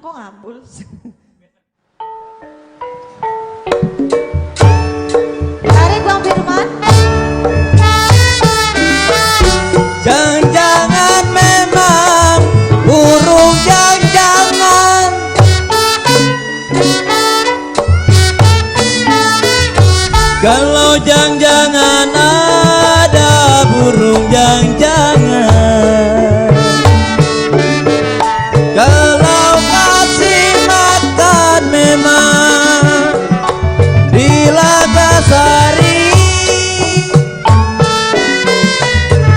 Kok ngambul? Tarik Bang Firman. Jangan-jangan memang burung jangan-jangan, kalau jangan-jangan ada burung jangan-jangan, kalau kasih makan memang di Lagasari,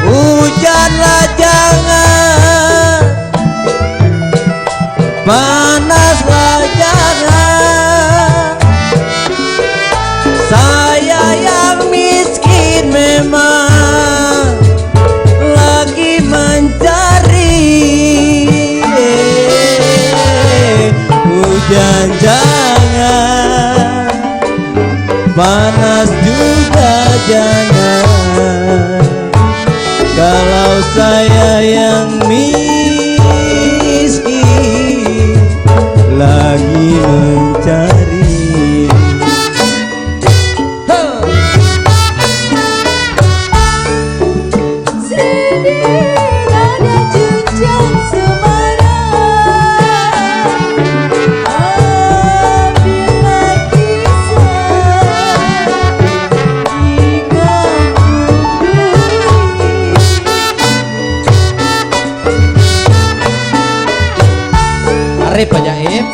hujanlah jangan, panaslah jangan, saya yang miskin memang lagi mencari, hujan jangan, panas juga jangan, kalau saya yang miskin lagi mencari. Arif ajaib.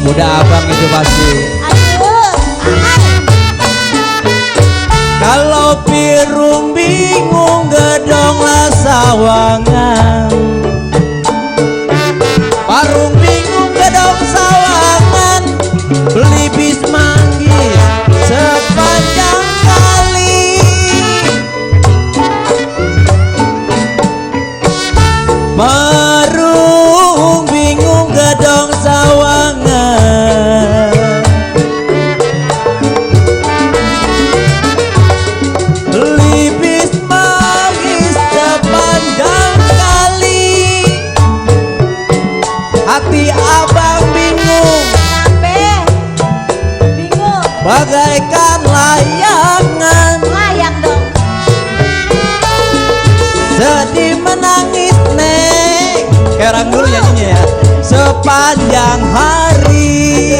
Muda abang itu pasti. Kalau pirung bingung gedonglah sawangan, parung bingung gedong sawangan, beli bis manggis sepanjang kali, marung bingung gedong sawangan, beli bis manggis sepanjang kali, hati abang bingung, bingung, bagaikan layangan, layang dong, sedih menangis neng, kerang dulu nyanyinya ya, sepanjang hari,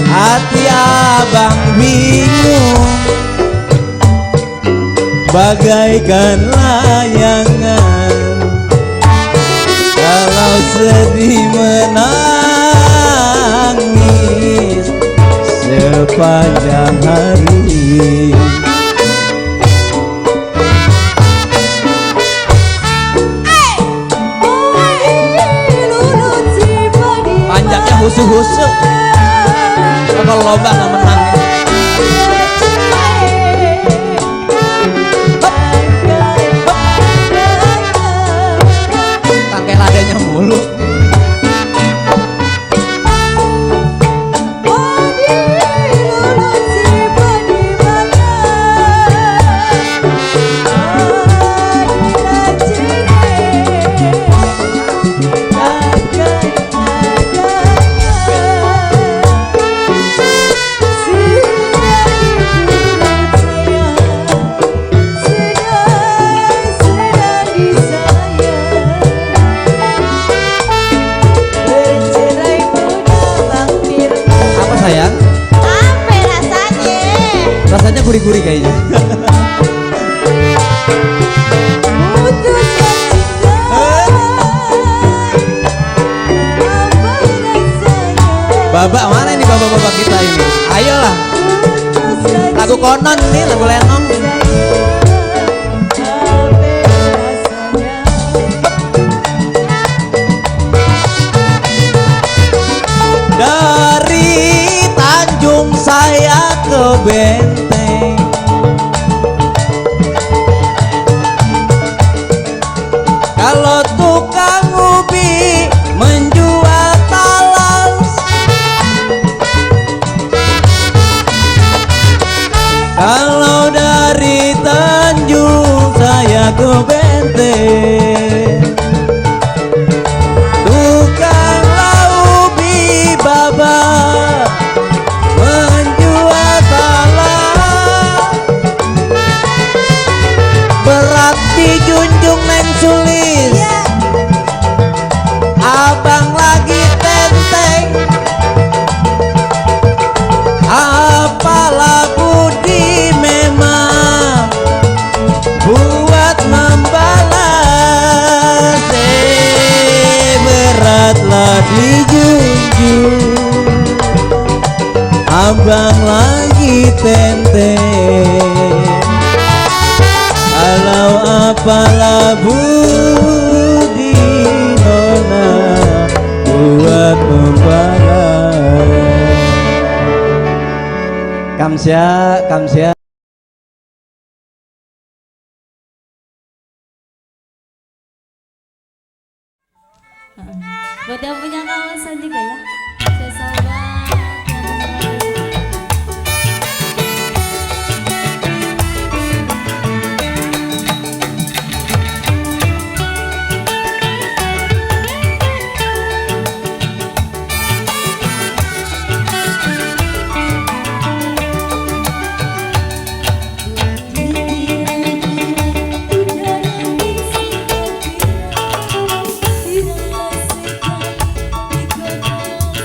hati abang bingung, bagaikan layangan, kalau sedih menangis sepanjang hari. Panjangnya husu-husu, kalau lomba nggak menang. Tangkai ladanya mulu. Rasanya gurih-gurih kayaknya. Putuskan cinta, apa rasanya? Babak mana ini bapak-bapak kita ini? Ayolah. Putuskan Lagu konon nih, lagu lenong. Dari Tanjung saya ke Benteng, kalau tukang ubi menjual talas, kalau dari Tanjung saya ke Benteng, tukang laubi baba menjual talas, berat dijunjung neng sulis, abang lagi tenteng, apalah budi memang buat membalas, beratlah dijunjung, abang lagi tenteng, kalau apalah budi nona buat membalas. Kamsya, kamsya. Buat yang punya kawasan juga ya. Saya sobat yang mendengarkan. Tidak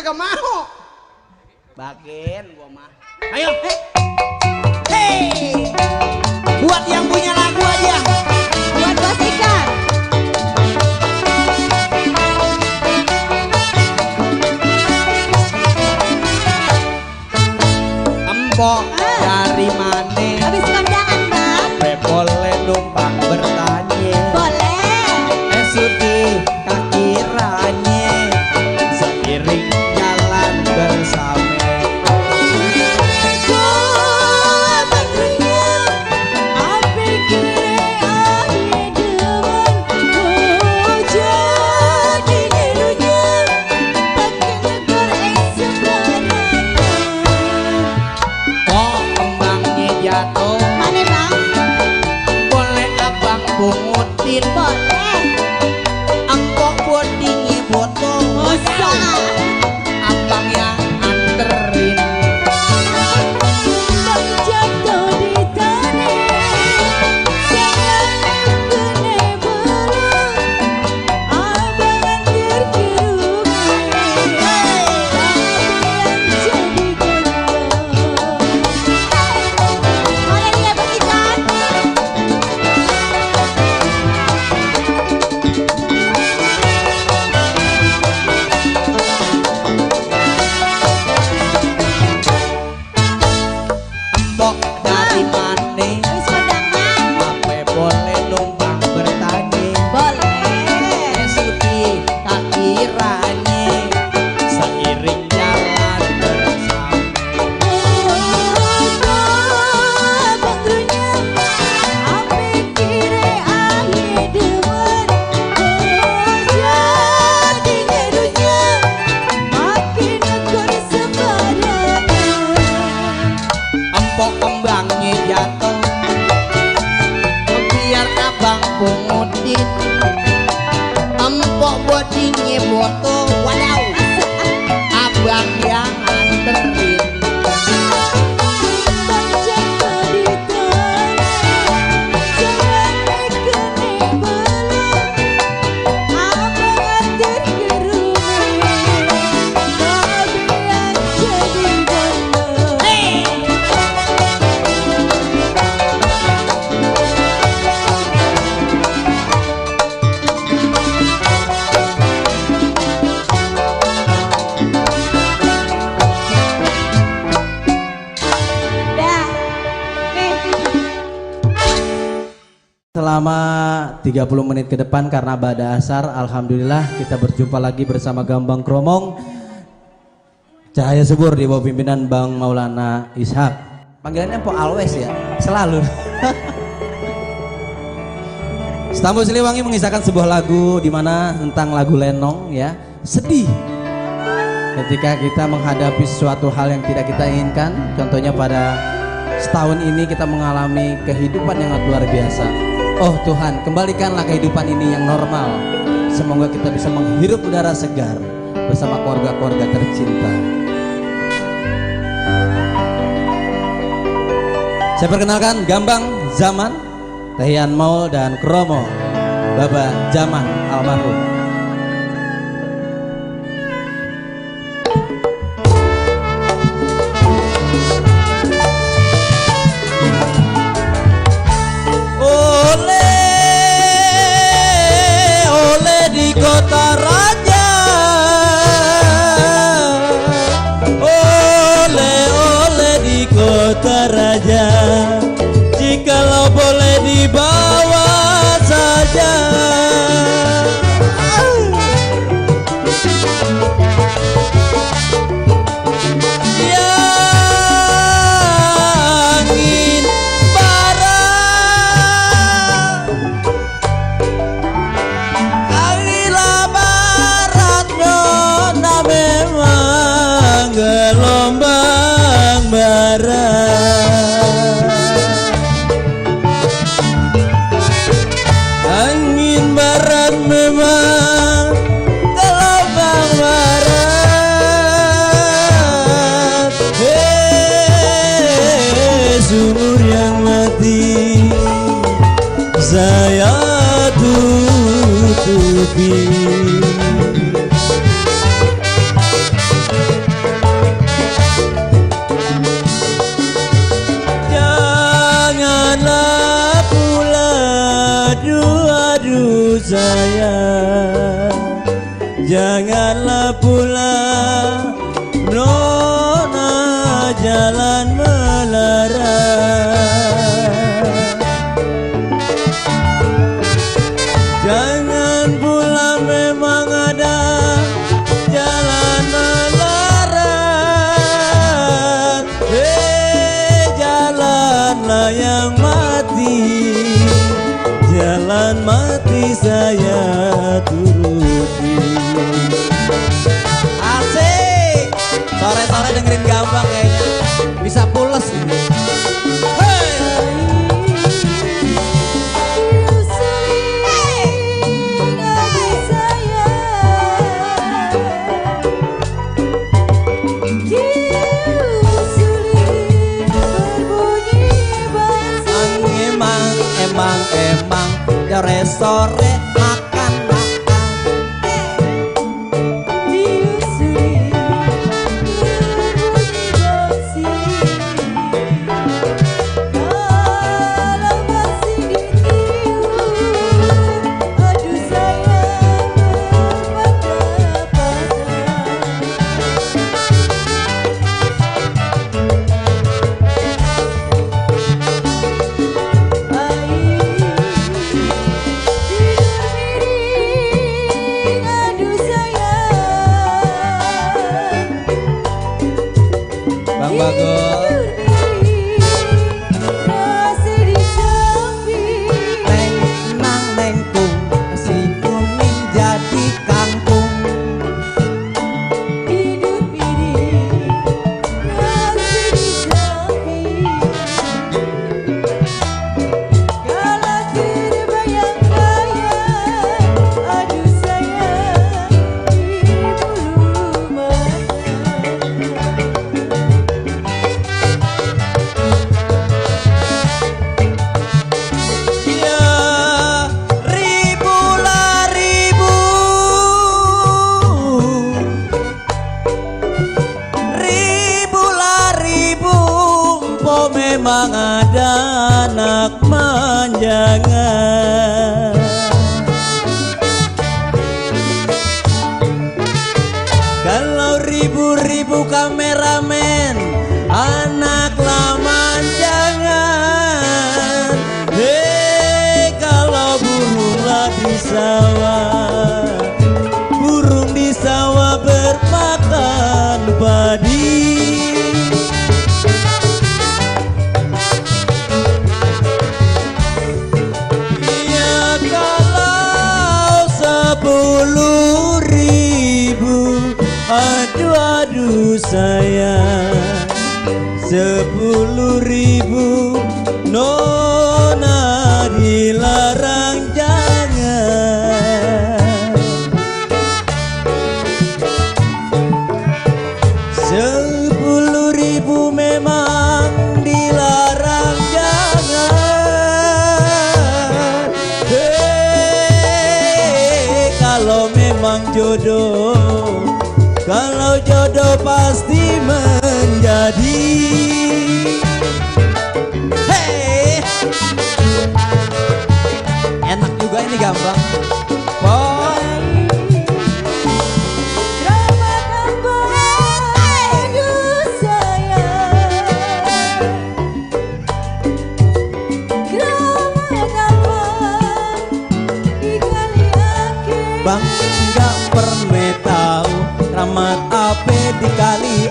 kagak mau. Bagian gua mah. Ayo. Hey. Buat yang punya lagu aja. Buat Bos Ikan. Empok dari mana? Habis kondangan Bang. Ape boleh numpang bertanya. Boleh. Sudi kakiranya seiring jalan bersama. Kok kembangnya jatuh, Mana Bang? boleh abang pungutin. Boleh. Empok bodinya foto, Masa? abang yang anterin. Bang jatuh di tarik, jangan kene belum. Abang antar ke rumah, tapi yang jadi gondok. Boleh dia Bos Ikan? Empok dari mana? Habis kondangan? Ape boleh numpang bertanya. Boleh. Sudi kakiranya seiring jalan bersama. Bang runyam, ape kire aye demen. Jadi ngerunyam, makin ekor sembarangan. Empok kembangnya jatuh, biar abang pungutin. Empok bodinya foto, wadaw, abang yang anterin. Bang jatuh di tanah, jangan kene belum. Abang antar ke rumah, tapi yang jadi gondok. Dah. Nih. Selama 30 menit ke depan karena pada asar, alhamdulillah kita berjumpa lagi bersama Gambang Kromong Cahaya Subur di bawah pimpinan Bang Maulana Ishak. Panggilannya Po Always ya, selalu. Stambo Siliwangi mengisahkan sebuah lagu di mana tentang lagu lenong ya, sedih. Ketika kita menghadapi suatu hal yang tidak kita inginkan, contohnya pada setahun ini kita mengalami kehidupan yang luar biasa. Oh Tuhan, kembalikanlah kehidupan ini yang normal. Semoga kita bisa menghirup udara segar bersama keluarga-keluarga tercinta. Saya perkenalkan Gambang Zaman, Tehian Maul dan Kromo, Baba Zaman almarhum. Oleh di kota raja, oleh di kota raja, jikalau boleh dibawa saja. Angin barat, angin barat nona memang gelombang barat. Angin barat memang gelombang barat. Sumur yang mati saya tutupi. jalan melarat. Jangan pula memang ada jalan melarat. Jalanlah yang mati, jalan mati saya turuti. Asik, sore-sore dengerin Gambang kayaknya bisa pules ini. Emang sore-sore makan diusuri berbunyi basi. Kalau masih ditiup, aduh sayang Bang Bagol. Neng nang nengkung si kuning jadi kangkung. hidup ini masih disamping. Kalau terbayang-bayang, aduh sayang di bulu mata. Ya ribu lah ribu, ribu lah ribu, po memang ada anak manjangan. Kalau ribu-ribu kameramen, anak laman jangan. Kalau burunglah di sawah, burung di sawah bermakan padi. Ya kalau 10.000, aduh aduh sayang, 10.000 nona dilarang jangan. 10.000 memang dilarang jangan. Kalau memang jodoh, kalau jodoh pasti menjadi. Hey, enak juga ini Gambang. Boy. Drama Gambang, aduh sayang. Drama Gambang dikali akhir. Bang nggak pernah tahu ramat apa dikali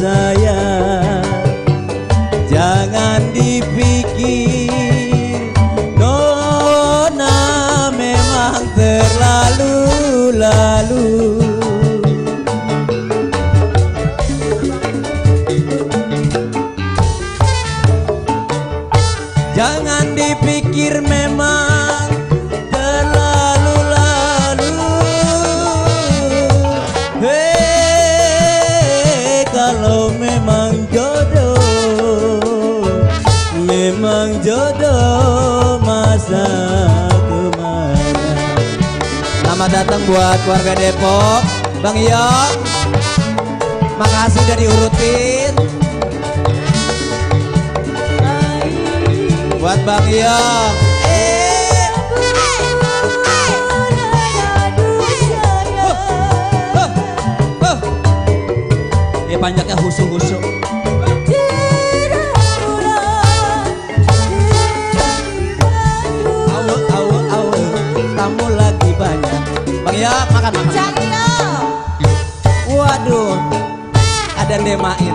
sayang, jangan dipikir Nona memang terlalu lalu. Jangan dipikir memang terlalu lalu. Hei, kalau memang jodoh masa kemana. Selamat datang buat keluarga Depok, Bang Iyong. Makasih udah diurutin. Buat Bang Iyong. Panjangnya husuk-husuk. Tamu lagi banyak. Bang Iyong makan. Waduh, ada demain.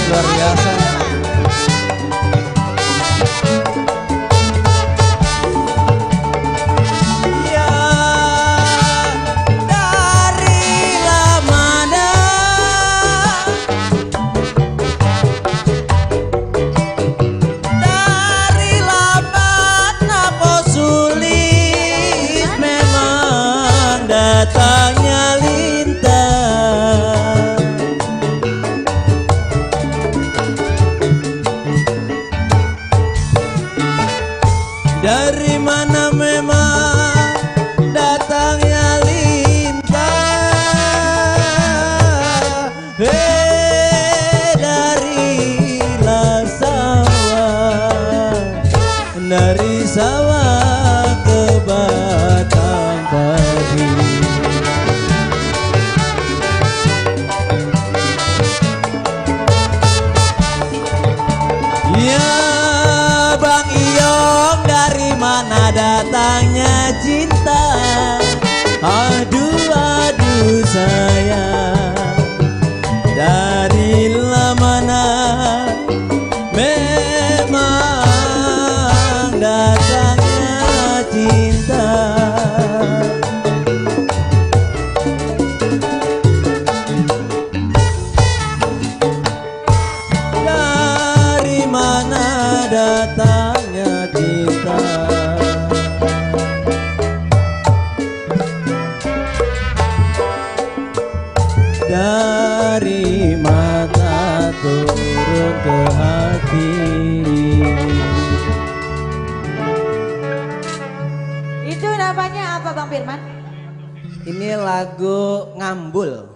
Luar biasa. Ya, dari lamana kau sulit memang datangnya lintang. Dari mana memang datangnya lintang. Dari sawah ke batang padi. Ya Bang Iyong, dari mana datangnya cinta? Aduh aduh sayang, dari mana memang datangnya cinta? Dari mana datangnya cinta? Dari mata turun ke hati. Itu namanya apa Bang Firman? Ini lagu Ngambul.